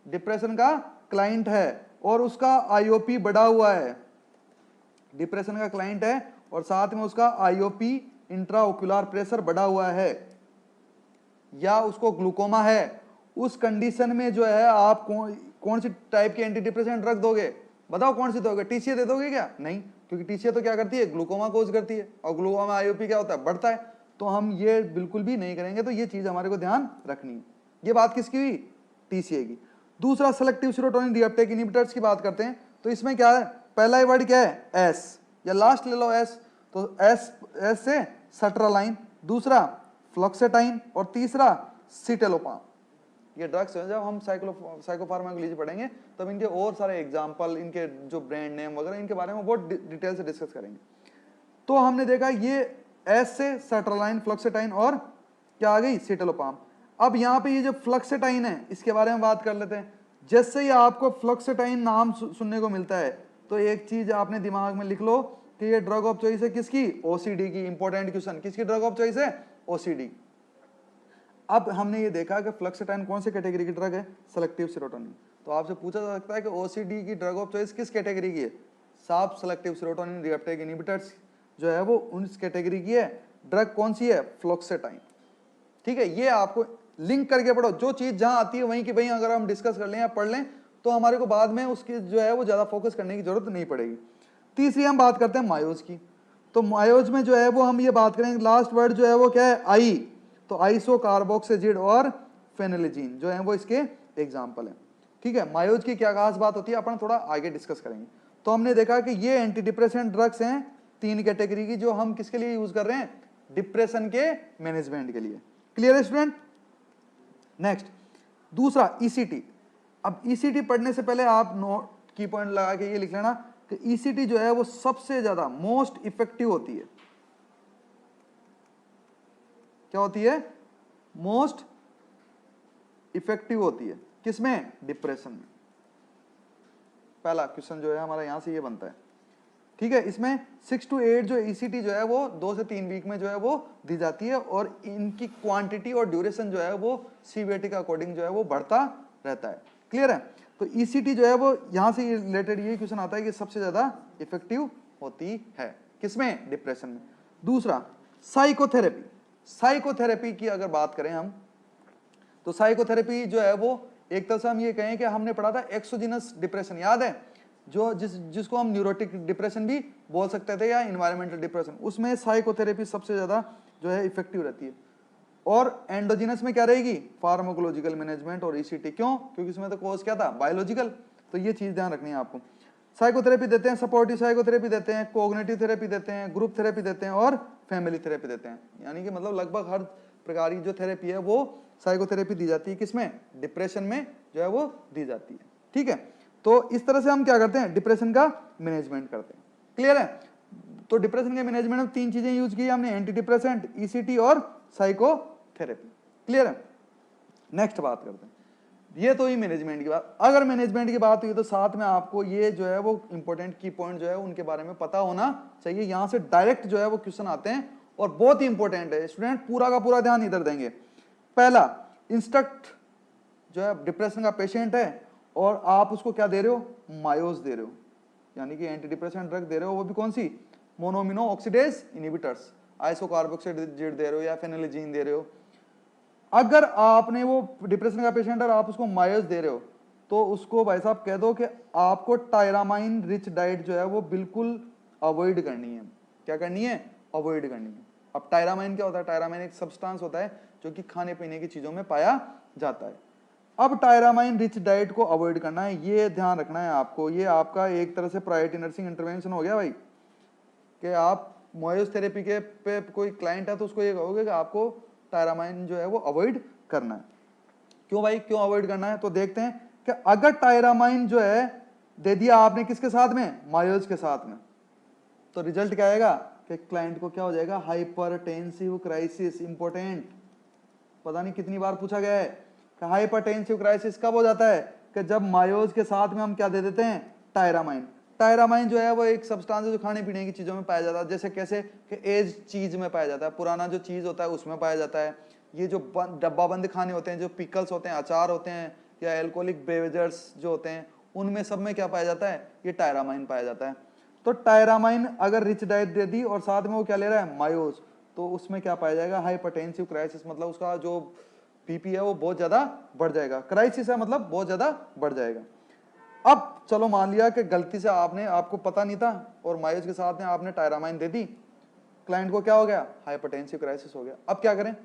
डिप्रेशन का क्लाइंट है और उसका आईओपी बढ़ा हुआ है, डिप्रेशन का क्लाइंट है और साथ में उसका आईओपी इंट्राओक्युलर प्रेशर बढ़ा हुआ है, या उसको ग्लूकोमा है, उस कंडीशन में जो है आप कौन सी टाइप के एंटी डिप्रेसेंट ड्रग दोगे? बताओ कौन सी दोगे? टीसीए दे दोगे क्या? नहीं, क्योंकि टीसीए तो क्या करती है, ग्लूकोमा कोज करती है, और ग्लूकोमा आईओपी क्या होता है, बढ़ता है, तो हम ये बिल्कुल भी नहीं करेंगे। तो ये चीज हमारे को ध्यान रखनी है। ये बात किसकी हुई? टीसीए की। दूसरा सेलेक्टिव सेरोटोनिन रीअपटेक इनहिबिटर्स की बात करते हैं, तो इसमें क्या है, पहला ही वर्ड क्या है, एस, या लास्ट ले लो एस, तो एस से सर्ट्रालाइन, दूसरा फ्लोक्सेटाइन, और तीसरा सिटेलोपाम। ये ड्रग्स हैं, जब हम साइकोफार्माकोलॉजी पढ़ेंगे तब इनके और सारे एग्जाम्पल, इनके जो ब्रांड नेम वगैरह, इनके बारे में बहुत डिटेल से डिस्कस करेंगे। तो हमने देखा ये एस से सर्ट्रालाइन, फ्लोक्सेटाइन और क्या आ गई, सिटेलोपाम। अब यहाँ पे ये जो फ्लोक्सेटाइन है इसके बारे में बात कर लेते हैं। जैसे ही आपको फ्लोक्सेटाइन नाम सुनने को मिलता है तो एक चीज आपने दिमाग में लिख लो कि ये ड्रग ऑफ चॉइस है किसकी, ओसीडी की। इंपॉर्टेंट क्वेश्चन, किसकी ड्रग ऑफ चॉइस है, ओसीडी। अब हमने ये देखा कि फ्लोक्सेटाइन कौन से कैटेगरी की ड्रग है, सेलेक्टिव सेरोटोनिन। तो आपसे पूछा जा सकता है कि ओसीडी की ड्रग ऑफ चॉइस किस कैटेगरी की है, साफ सेलेक्टिव सेरोटोनिन रीअपटेक इनहिबिटर्स जो है वो उस कैटेगरी की है। ड्रग कौन सी है, फ्लोक्सेटाइन। ठीक है, ये आपको लिंक करके पढ़ो, जो चीज जहां आती है वहीं की वहीं अगर हम डिस्कस कर लें या पढ़ लें तो हमारे को बाद में उसकी जो है वो ज्यादा फोकस करने की जरूरत नहीं पड़ेगी। तीसरी हम बात करते हैं मायोज की। तो मायोज में जो है वो हम ये बात करेंगे, लास्ट वर्ड जो है वो क्या है, आई, तो आइसो कार्बोक्सिजिड और फेनिलिजीन जो है वो इसके एग्जाम्पल है। ठीक है, मायोज की क्या खास बात होती है अपन थोड़ा आगे डिस्कस करेंगे। तो हमने देखा कि ये एंटी डिप्रेसेंट ड्रग्स हैं तीन कैटेगरी की, जो हम किसके लिए यूज कर रहे हैं, डिप्रेशन के मैनेजमेंट के लिए। क्लियर है स्टूडेंट? नेक्स्ट, दूसरा ईसीटी। अब ईसीटी पढ़ने से पहले आप नोट की पॉइंट लगा के ये लिख लेना कि ईसीटी जो है वो सबसे ज्यादा मोस्ट इफेक्टिव होती है। क्या होती है, मोस्ट इफेक्टिव होती है किसमें, डिप्रेशन में। पहला क्वेश्चन जो है हमारा यहां से ये बनता है। ठीक है, इसमें 6 to 8 जो ईसीटी जो है वो 2 से 3 वीक में जो है वो दी जाती है, और इनकी क्वांटिटी और ड्यूरेशन जो है वो सीवीएटी के अकॉर्डिंग जो है वो बढ़ता रहता है। क्लियर है? तो ईसीटी जो है वो यहां से रिलेटेड ये क्वेश्चन आता है कि सबसे ज्यादा इफेक्टिव होती है किसमें, डिप्रेशन में। दूसरा साइकोथेरेपी। साइकोथेरेपी की अगर बात करें हम, तो साइकोथेरेपी जो है वो एक तरह से हम ये कहें कि हमने पढ़ा था एक्सोजिनस डिप्रेशन, याद है, जो जिसको हम न्यूरोटिक डिप्रेशन भी बोल सकते थे या इन्वायरमेंटल डिप्रेशन, उसमें साइकोथेरेपी सबसे ज्यादा जो है इफेक्टिव रहती है। और एंडोजिनस में क्या रहेगी, फार्माकोलॉजिकल मैनेजमेंट और ईसीटी। क्यों? क्योंकि इसमें तो कोर्स क्या था, बायोलॉजिकल। तो ये चीज ध्यान रखनी है आपको। साइकोथेरेपी देते हैं, सपोर्टिव साइकोथेरेपी देते हैं, कोग्निटिव थेरेपी देते हैं, ग्रुप थेरेपी देते हैं और फैमिली थेरेपी देते हैं। यानी कि मतलब लगभग हर प्रकार की जो थेरेपी है वो साइकोथेरेपी दी जाती है किसमें, डिप्रेशन में जो है वो दी जाती है। ठीक है, तो इस तरह से हम क्या करते हैं, डिप्रेशन का मैनेजमेंट करते हैं। क्लियर है? तो डिप्रेशन के मैनेजमेंट में तीन चीजें यूज की हमने, एंटी डिप्रेसेंट, ईसीटी और साइकोथेरेपी। क्लियर है? नेक्स्ट बात करते हैं, ये तो ही मैनेजमेंट की बात। अगर मैनेजमेंट की बात हुई तो साथ में आपको ये जो है वो इंपॉर्टेंट की पॉइंट जो है उनके बारे में पता होना चाहिए। यहां से डायरेक्ट जो है वो क्वेश्चन आते हैं और बहुत ही इंपॉर्टेंट है, स्टूडेंट पूरा का पूरा ध्यान इधर देंगे। पहला, इंस्ट्रक्ट जो है डिप्रेशन का पेशेंट है और आप उसको क्या दे रहे हो, मायोज दे रहे हो, यानी कि एंटी डिप्रेशन ड्रग दे रहे हो, वो भी कौन सी, मोनोमिनो ऑक्सीडेज इनहिबिटर्स, आइसो कार्बोक्सिलेज दे रहे हो या फेनिलिजीन दे रहे हो। अगर आपने वो डिप्रेशन का पेशेंट और आप उसको मायोज दे रहे हो तो उसको भाई साहब कह दो कि आपको टायरामाइन रिच डाइट जो है वो बिल्कुल अवॉइड करनी है। क्या करनी है, अवॉइड करनी है। अब टायरामाइन क्या होता है, टायरामाइन एक सब्सटेंस होता है जो कि खाने पीने की चीजों में पाया जाता है। अब टायरामाइन रिच डाइट को अवॉइड करना है, ये ध्यान रखना है आपको। ये आपका एक तरह से प्रायोरिटी नर्सिंग इंटरवेंशन हो गया भाई, कि आप मोयोस थेरेपी के पे कोई क्लाइंट है तो उसको ये कहोगे कि आपको टायरामाइन जो है वो अवॉइड करना है। क्यों भाई, क्यों अवॉइड करना है? तो देखते हैं कि अगर टायरामाइन जो है दे दिया आपने किसके साथ में, मायोज के साथ में, तो रिजल्ट क्या आएगा कि क्लाइंट को क्या हो जाएगा, हाइपरटेंसिव क्राइसिस। इंपॉर्टेंट, पता नहीं कितनी बार पूछा गया है कि हाइपरटेंसिव क्राइसिस कब हो जाता है, कि जब मायोज के साथ में हम क्या दे देते हैं, टायरामाइन। टायरामाइन जो है वो एक सब्सटेंस है जो खाने पीने की चीजों में पाया जाता है, जैसे कैसे कि एज चीज में पाया जाता है, पुराना जो चीज होता है उसमें पाया जाता है। ये जो डब्बा बंद खाने होते हैं, जो पिकल्स होते हैं, अचार होते हैं, या एल्कोहलिक बेवरेजेस जो होते हैं, उनमें सब में क्या पाया जाता है, ये टायरामाइन पाया जाता है। तो टायरामाइन अगर रिच डाइट दे दी और साथ में वो क्या ले रहा है, मायोज, तो उसमें क्या पाया जाएगा, हाइपरटेंसिव क्राइसिस, मतलब उसका जो बीपी है वो बहुत ज्यादा बढ़ जाएगा। क्राइसिस है मतलब बहुत ज्यादा बढ़ जाएगा। अब चलो मान लिया कि गलती से आपने, आपको पता नहीं था और मायोज के साथ में आपने टायरामाइन दे दी, क्लाइंट को क्या हो गया, हाइपरटेंसिव क्राइसिस हो गया। अब क्या करें,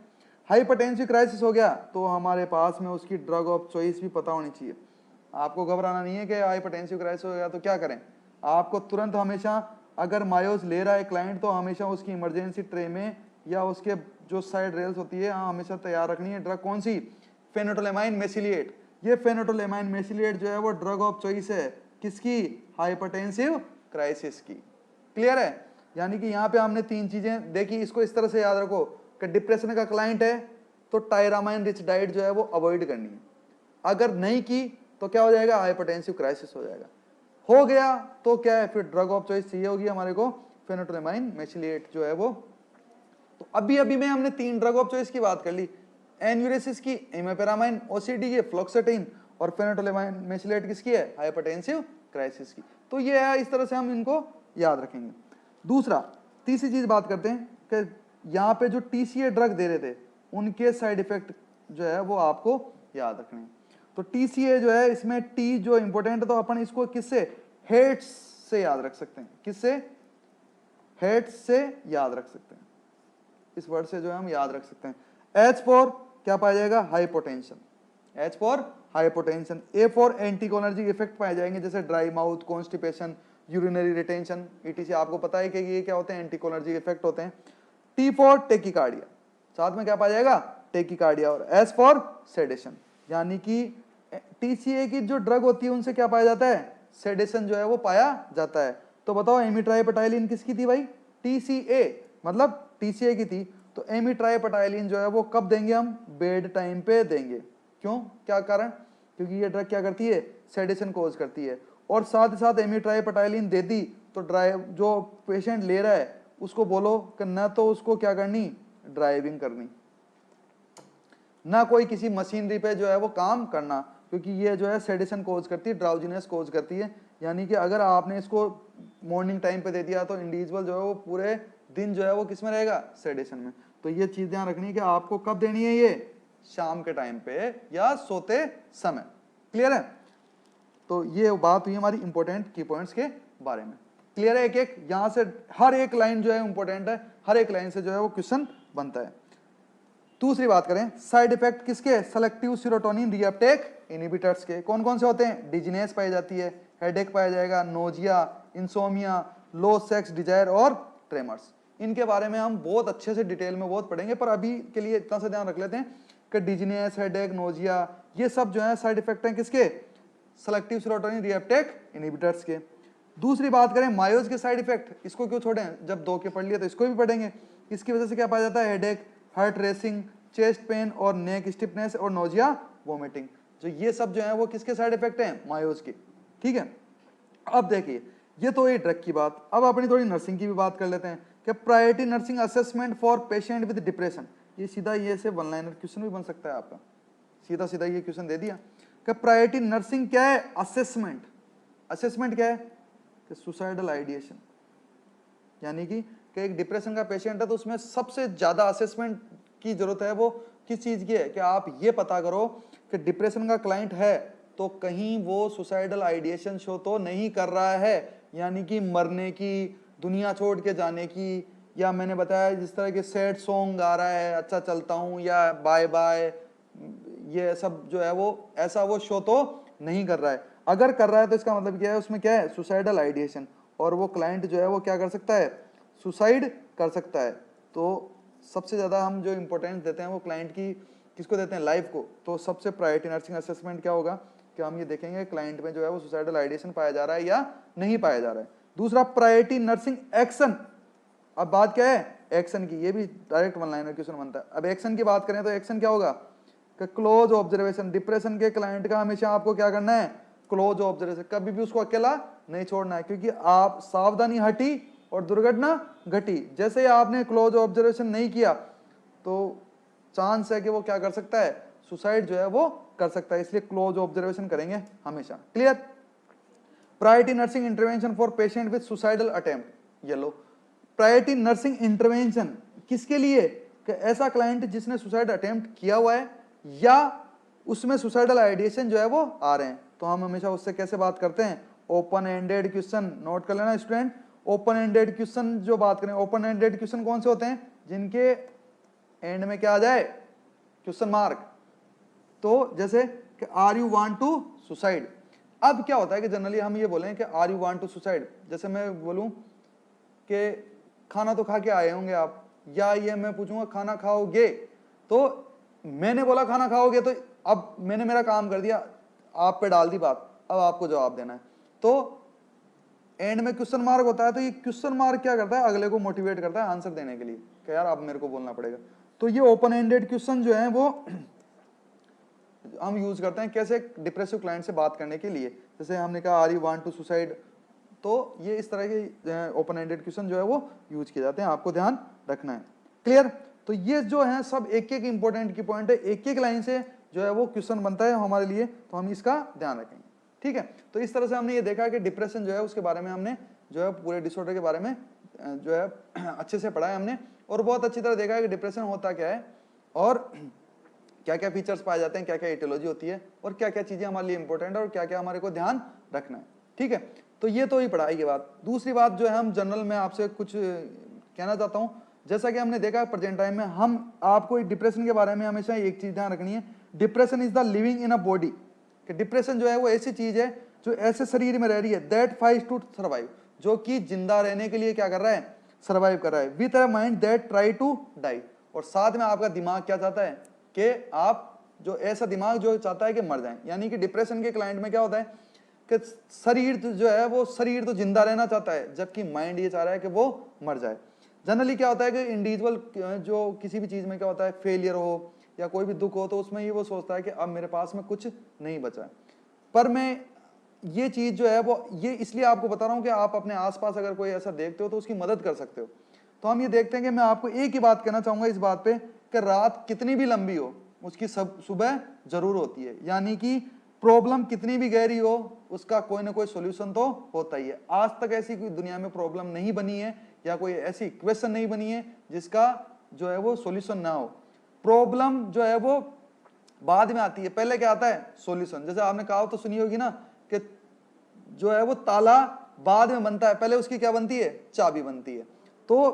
हाइपरटेंसिव क्राइसिस हो गया तो हमारे पास में उसकी ड्रग ऑफ चॉइस भी पता होनी चाहिए। आपको घबराना नहीं है कि हाइपरटेंसिव क्राइसिस हो गया तो क्या करें। आपको तुरंत हमेशा, अगर मायोज ले रहा है क्लाइंट, तो हमेशा उसकी इमरजेंसी ट्रे में या उसके जो साइड रेल्स होती है हमेशा तैयार रखनी है ड्रग। कौन सी, फेनोटोलेमाइन मेसिलिएट। ये फेनोटोलेमाइन मेसिलिएट जो है वो ड्रग ऑफ चॉइस है किसकी, हाइपरटेंसिव क्राइसिस की। क्लियर है? यानी कि यहाँ पे हमने तीन चीजें देखी, इसको इस तरह से याद रखो कि डिप्रेशन का क्लाइंट है तो टायरामाइन रिच डाइट जो है वो अवॉइड करनी है। अगर नहीं की तो क्या हो जाएगा, हाइपरटेंसिव क्राइसिस हो जाएगा। हो गया तो क्या है, फिर ड्रग ऑफ चॉइस चाहिए होगी हमारे को, फेनोटोलेमाइन मेसिलिएट जो है वो। तो अभी अभी में हमने तीन ड्रग ऑफ चॉइस की बात कर ली, एन्यूरेसिस की इमेपेरामाइन, ओसीडी की फ्लोक्सेटिन, और फेनोटोलेमाइन मेसिलेट किसकी है, हाइपरटेंसिव क्राइसिस की। तो ये है, इस तरह से हम इनको याद रखेंगे। दूसरा, तीसरी चीज बात करते हैं कि यहाँ पे जो टीसीए ड्रग दे रहे थे उनके साइड इफेक्ट जो है वो आपको याद रखने हैं। तो टीसीए जो है, इसमें टी जो इंपॉर्टेंट है, तो अपन इसको किससे, हेट्स से याद रख सकते हैं। किससे, हेट्स से याद रख सकते हैं। इस वर्ड से जो है हम याद रख सकते हैं। H फॉर क्या पाया जाएगा, hypotension, H for hypotension. A for anticholinergic effect पाए जाएंगे, जैसे dry mouth, constipation, urinary retention, ETC। आपको पता है कि ये क्या होते हैं, एंटीकोलर्जिक इफेक्ट होते हैं। T फॉर टेकिकार्डिया, साथ में क्या पाया जाएगा, टेकिकार्डिया। और S फॉर सेडेशन, यानी कि TCA की जो ड्रग होती है उनसे क्या पाया जाता है, सेडेशन जो है वो पाया जाता है। तो बताओ एमिट्राइपेटाइलिन किसकी थी भाई, TCA, मतलब TCA की थी। तो एमिट्राइपेटाइलिन जो है वो कब देंगे हम, बेड टाइम पे देंगे। क्यों, क्या कारण, क्योंकि ये ड्रग क्या करती है, सेडेशन कोज करती है। और साथ ही साथ एमिट्राइपेटाइलिन दे दी तो ड्राइव, जो पेशेंट ले रहा है उसको बोलो कि न तो उसको क्या करनी, ड्राइविंग करनी, ना कोई किसी मशीनरी पे जो है वो काम करना, क्योंकि ये जो है सेडेशन कोज करती है, ड्राउजीनेस कोज करती है। यानी कि अगर आपने इसको मॉर्निंग टाइम पे दे दिया तो इंडिविजुअल जो है वो पूरे दिन जो है वो किस में रहेगा, सेडेशन में। तो ये चीज ध्यान रखनी है कि आपको कब देनी है, ये शाम के टाइम पे या सोते समय। क्लियर है? तो ये बात हुई हमारी इंपॉर्टेंट की पॉइंट्स के बारे में। क्लियर है? एक एक यहां से हर एक लाइन जो है इंपॉर्टेंट है, हर एक लाइन से जो है वो क्वेश्चन बनता है। दूसरी बात करें, साइड इफेक्ट किसके, सेलेक्टिव सीरोटोनिन रीअपटेक इनहिबिटर्स के। कौन कौन से होते हैं, डिजीनेस पाई जाती है, हेडेक पाया जाएगा, नोजिया, इंसोमिया, लो सेक्स डिजायर और ट्रेमर्स। इनके बारे में हम बहुत अच्छे से डिटेल में बहुत पढ़ेंगे, पर अभी के लिए इतना से ध्यान रख लेते हैं कि डिजीनेस, हेडेक, नोजिया, ये सब जो है साइड इफेक्ट हैं किसके, सेलेक्टिव सीरोटोनिन रीअपटेक इनहिबिटर्स के। दूसरी बात करें मायोज के साइड इफेक्ट, इसको क्यों छोड़ें, जब दो के पढ़ लिए तो इसको भी पढ़ेंगे। इसकी वजह से क्या पाया जाता है, headache, heart racing, chest pain और नेक स्टिफनेस और नोजिया, वोमिटिंग। जो ये सब जो है वो किसके साइड इफेक्ट हैं, मायोज के। ठीक है, अब देखिए ये तो ये ड्रग की बात, अब अपनी थोड़ी नर्सिंग की भी बात कर लेते हैं कि priority nursing assessment for patient with depression. ये सीधा ये से वन लाइनर क्वेश्चन भी बन सकता है आपका, सीधा सीधा ये क्वेश्चन दे दिया कि प्रायोरिटी नर्सिंग क्या है, असेसमेंट। असेसमेंट क्या है कि सुसाइडल आइडिएशन, यानी कि एक डिप्रेशन का पेशेंट है तो उसमें सबसे ज्यादा असेसमेंट की जरूरत है वो किस चीज की है, कि आप ये पता करो कि डिप्रेशन का क्लाइंट है तो कहीं वो सुसाइडल आइडिएशन शो तो नहीं कर रहा है, यानी कि मरने की, दुनिया छोड़ के जाने की, या मैंने बताया जिस तरह के सैड सॉन्ग आ रहा है, अच्छा चलता हूं, या बाय बाय, ये सब जो है वो ऐसा वो शो तो नहीं कर रहा है। अगर कर रहा है तो इसका मतलब क्या है, उसमें क्या है, सुसाइडल आइडिएशन, और वो क्लाइंट जो है वो क्या कर सकता है, सुसाइड कर सकता है। तो सबसे ज़्यादा हम जो इम्पोर्टेंस देते हैं वो क्लाइंट की किसको देते हैं, लाइफ को। तो सबसे प्रायोरिटी नर्सिंग असेसमेंट क्या होगा कि हम ये देखेंगे क्लाइंट में जो है वो सुसाइडल आइडिएशन पाया जा रहा है या नहीं पाया जा रहा है। दूसरा प्रायोरिटी नर्सिंग एक्शन। अब बात क्या है, एक्शन की, ये भी डायरेक्ट वन लाइनर क्वेश्चन बनता है। अब एक्शन की बात करें तो एक्शन क्या होगा कि क्लोज ऑब्जर्वेशन। डिप्रेशन के क्लाइंट का हमेशा आपको क्या करना है, क्लोज ऑब्जर्वेशन, कभी भी उसको अकेला नहीं छोड़ना है, क्योंकि आप सावधानी हटी और दुर्घटना घटी। जैसे ही आपने क्लोज ऑब्जर्वेशन नहीं किया तो चांस है कि वो क्या कर सकता है, सुसाइड जो है वो कर सकता है। इसलिए क्लोज ऑब्जर्वेशन करेंगे हमेशा। Clear. Priority nursing intervention for patient with suicidal attempt. ये लो, प्रायोरिटी नर्सिंग इंटरवेंशन किसके लिए, कि ऐसा क्लाइंट जिसने सुसाइड अटेम्प्ट किया हुआ है या उसमें सुसाइडल आइडिएशन जो है वो आ रहे हैं। तो हम हमेशा उससे कैसे बात करते हैं, ओपन एंडेड क्वेश्चन। नोट कर लेना स्टूडेंट, ओपन एंडेड क्वेश्चन जो बात करें, ओपन एंडेड क्वेश्चन कौन से होते हैं, जिनके एंड में क्या आ जाए, क्वेश्चन मार्क। तो जैसे कि are you want to suicide. अब क्या होता है कि जनरली हम ये बोलें कि are you want to suicide, जैसे मैं बोलूं कि खाना तो खा के आए होंगे आप, या ये मैं पूछूंगा खाना खाओगे, तो मैंने बोला खाना खाओगे, तो अब मैंने मेरा काम कर दिया, आप पे डाल दी बात, अब आपको जवाब देना है। तो एंड में क्वेश्चन मार्क होता है, तो ये क्वेश्चन मार्क क्या करता है, अगले को मोटिवेट करता है आंसर देने के लिए कि यार अब मेरे को बोलना पड़ेगा। तो ये ओपन एंडेड क्वेश्चन जो है वो हम यूज करते हैं कैसे, डिप्रेसिव क्लाइंट से बात करने के लिए। जैसे हमने कहा are you want to suicide, तो ये इस तरह के ओपन एंडेड क्वेश्चन जो है वो यूज किए जाते हैं, आपको ध्यान रखना है। क्लियर। तो ये जो है सब एक एक इंपॉर्टेंट की पॉइंट है, एक एक लाइन से जो है वो क्वेश्चन बनता है हमारे लिए, तो हम इसका ध्यान रखेंगे। ठीक है। तो इस तरह से हमने ये देखा कि डिप्रेशन जो है उसके बारे में हमने जो है पूरे डिसऑर्डर के बारे में जो है अच्छे से पढ़ा है हमने, और बहुत अच्छी तरह देखा है कि डिप्रेशन होता क्या है, और क्या क्या फीचर्स पाए जाते हैं, क्या क्या एटियोलॉजी होती है, और क्या क्या चीजें हमारे लिए इंपॉर्टेंट है, और क्या क्या हमारे को ध्यान रखना है। ठीक है। तो ये तो ही पढ़ाई की बात। दूसरी बात जो है हम जनरल में आपसे कुछ कहना चाहता हूं, जैसा कि हमने देखा प्रेजेंट टाइम में, हम आपको डिप्रेशन के बारे में हमेशा एक चीज ध्यान रखनी है, depression is the living in a body. कि डिप्रेशन जो है वो ऐसी चीज है जो ऐसे शरीर में रह रही है, दैट फाइट्स टू सर्वाइव, जो कि जिंदा रहने के लिए क्या कर रहा है, सर्वाइव कर रहा है, with a mind that try to die. और साथ में आपका दिमाग क्या चाहता है कि आप जो ऐसा दिमाग जो चाहता है कि मर जाए। यानी कि डिप्रेशन के क्लाइंट में क्या होता है कि शरीर जो है वो शरीर तो जिंदा रहना चाहता है, जबकि माइंड ये चाह रहा है कि वो मर जाए। जनरली क्या होता है कि इंडिविजुअल जो किसी भी चीज में क्या होता है, फेलियर हो या कोई भी दुख हो, तो उसमें ये वो सोचता है कि अब मेरे पास में कुछ नहीं बचा है। पर मैं ये चीज जो है वो ये इसलिए आपको बता रहा हूं कि आप अपने आसपास अगर कोई ऐसा देखते हो तो उसकी मदद कर सकते हो। तो हम ये देखते हैं कि मैं आपको एक ही बात कहना चाहूंगा इस बात पे कि रात कितनी भी लंबी हो उसकी सब सुबह जरूर होती है। यानी कि प्रॉब्लम कितनी भी गहरी हो उसका कोई ना कोई सॉल्यूशन तो होता ही है। आज तक ऐसी कोई दुनिया में प्रॉब्लम नहीं बनी है या कोई ऐसी क्वेश्चन नहीं बनी है जिसका जो है वो सॉल्यूशन ना हो। प्रॉब्लम जो है वो बाद में आती है, पहले क्या आता है, सॉल्यूशन। जैसे आपने कहा तो सुनी होगी ना कि जो है वो ताला बाद में बनता है, पहले उसकी क्या बनती है, चाबी बनती है। तो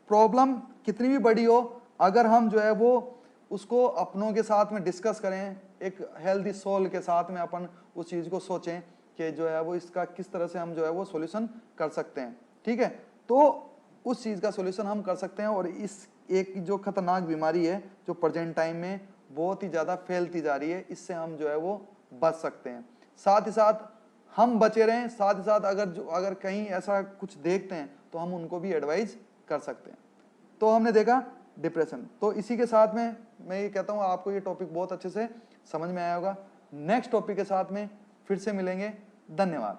प्रॉब्लम कितनी भी बड़ी हो, अगर हम जो है वो उसको अपनों के साथ में डिस्कस करें, एक हेल्दी सोल के साथ में अपन उस चीज को सोचें कि जो है वो इसका किस तरह से हम जो है वो सॉल्यूशन कर सकते हैं। ठीक है। तो उस चीज का सॉल्यूशन हम कर सकते हैं। और इस एक जो खतरनाक बीमारी है जो प्रेजेंट टाइम में बहुत ही ज्यादा फैलती जा रही है, इससे हम जो है वो बच सकते हैं। साथ ही साथ हम बचे रहें, साथ ही साथ अगर कहीं ऐसा कुछ देखते हैं तो हम उनको भी एडवाइस कर सकते हैं। तो हमने देखा डिप्रेशन। तो इसी के साथ में मैं ये कहता हूँ आपको ये टॉपिक बहुत अच्छे से समझ में आया होगा। नेक्स्ट टॉपिक के साथ में फिर से मिलेंगे। धन्यवाद।